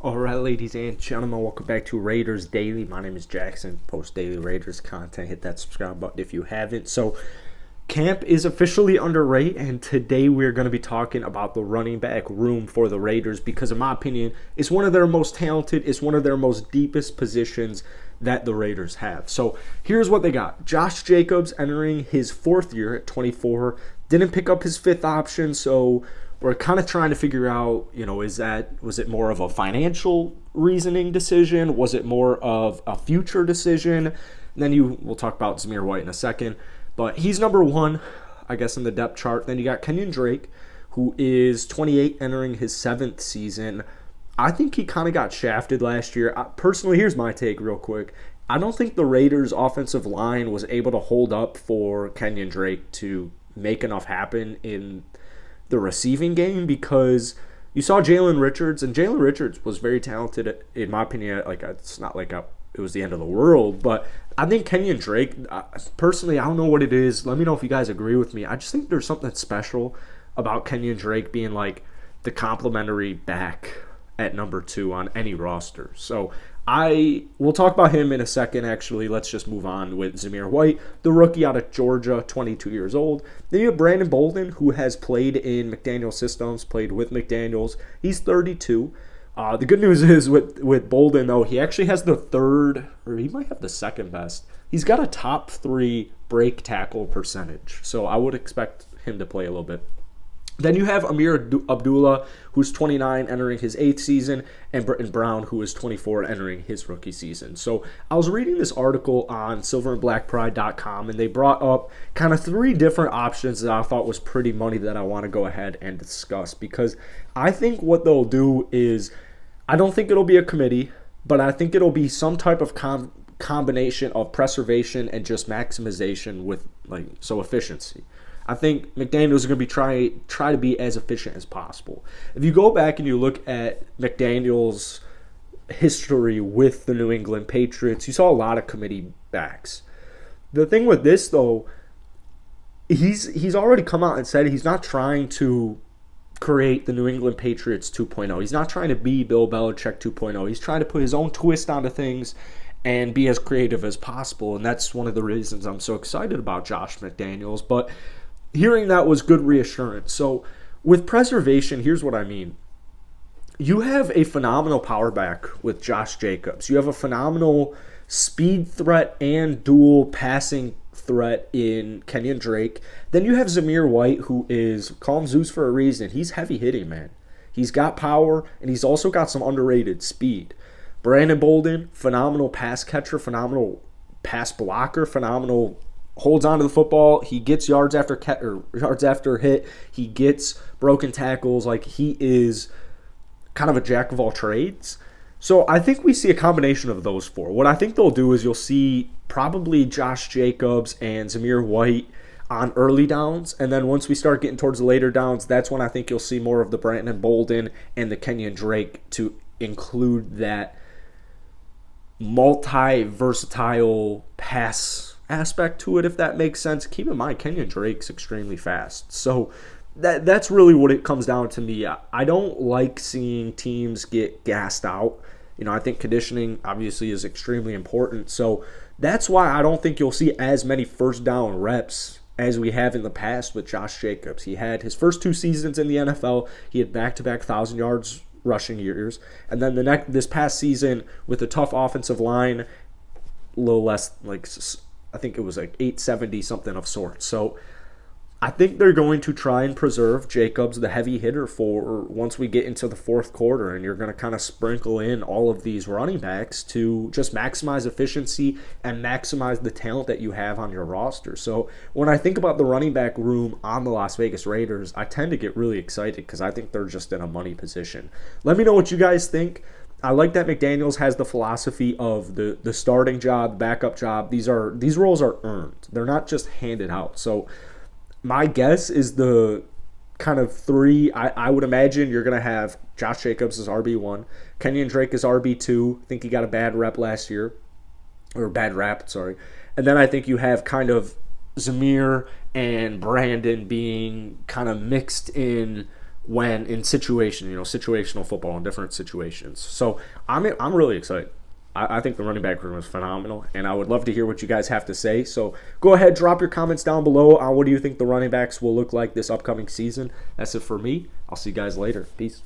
All right, ladies and gentlemen, welcome back to Raiders Daily. My name is Jackson. Post daily Raiders content. Hit that subscribe button if you haven't. So, camp is officially underway, and today we're going to be talking about the running back room for the Raiders because, in my opinion, it's one of their most talented, it's one of their most deepest positions that the Raiders have. So, here's what they got. Josh Jacobs entering his fourth year at 24. Didn't pick up his fifth option, so we're kind of trying to figure out, was it more of a financial reasoning decision? Was it more of a future decision? And then we'll talk about Zamir White in a second. But he's number one, I guess, in the depth chart. Then you got Kenyon Drake, who is 28, entering his seventh season. I think he kind of got shafted last year. Personally, here's my take real quick. I don't think the Raiders' offensive line was able to hold up for Kenyon Drake to make enough happen in the receiving game, because you saw Jalen Richards, and Jalen Richards was very talented, in my opinion. Like, it's not like it was the end of the world, but I think Kenyon Drake, personally, I don't know what it is. Let me know if you guys agree with me. I just think there's something special about Kenyon Drake being like the complimentary back at number 2 on any roster. So we'll talk about him in a second, actually. Let's just move on with Zamir White, the rookie out of Georgia, 22 years old. Then you have Brandon Bolden, who has played in McDaniels systems, played with McDaniels. He's 32. The good news is with Bolden, though, he actually has the third, or he might have the second best. He's got a top 3 break tackle percentage, so I would expect him to play a little bit. Then you have Amir Abdullah, who's 29, entering his 8th season, and Britton Brown, who is 24, entering his rookie season. So I was reading this article on silverandblackpride.com, and they brought up kind of 3 different options that I thought was pretty money that I want to go ahead and discuss, because I think what they'll do is, I don't think it'll be a committee, but I think it'll be some type of combination of preservation and just maximization with efficiency. I think McDaniels is going to be try to be as efficient as possible. If you go back and you look at McDaniels' history with the New England Patriots, you saw a lot of committee backs. The thing with this, though, he's already come out and said he's not trying to create the New England Patriots 2.0. He's not trying to be Bill Belichick 2.0. He's trying to put his own twist onto things and be as creative as possible, and that's one of the reasons I'm so excited about Josh McDaniels. But hearing that was good reassurance. So with preservation, here's what I mean. You have a phenomenal power back with Josh Jacobs. You have a phenomenal speed threat and dual passing threat in Kenyon Drake. Then you have Zamir White, who is, call him Zeus for a reason. He's heavy hitting, man. He's got power, and he's also got some underrated speed. Brandon Bolden, phenomenal pass catcher, phenomenal pass blocker, phenomenal holds onto the football. He gets yards after hit. He gets broken tackles. Like, he is kind of a jack of all trades. So I think we see a combination of those 4. What I think they'll do is you'll see probably Josh Jacobs and Zamir White on early downs, and then once we start getting towards the later downs, that's when I think you'll see more of the Brandon Bolden and the Kenyon Drake to include that multi-versatile pass aspect to it, if that makes sense. Keep in mind, Kenyon Drake's extremely fast. So that's really what it comes down to me. I don't like seeing teams get gassed out. I think conditioning obviously is extremely important. So that's why I don't think you'll see as many first down reps as we have in the past with Josh Jacobs. He had his first 2 seasons in the NFL. He had back-to-back 1,000 yards rushing years. And then this past season with a tough offensive line, a little less, I think it was 870 something of sorts. So I think they're going to try and preserve Jacobs, the heavy hitter, for once we get into the fourth quarter, and you're going to kind of sprinkle in all of these running backs to just maximize efficiency and maximize the talent that you have on your roster. So when I think about the running back room on the Las Vegas Raiders, I tend to get really excited because I think they're just in a money position. Let me know what you guys think. I like that McDaniels has the philosophy of the starting job, backup job. These roles are earned. They're not just handed out. So my guess is the kind of 3, I would imagine you're going to have Josh Jacobs as RB1, Kenyon Drake as RB2. I think he got a bad rep last year, or bad rap, sorry. And then I think you have kind of Zamir and Brandon being kind of mixed in when in situational football in different situations. So I'm really excited. I think the running back room is phenomenal, and I would love to hear what you guys have to say. So go ahead, drop your comments down below on what do you think the running backs will look like this upcoming season. That's it for me. I'll see you guys later. Peace.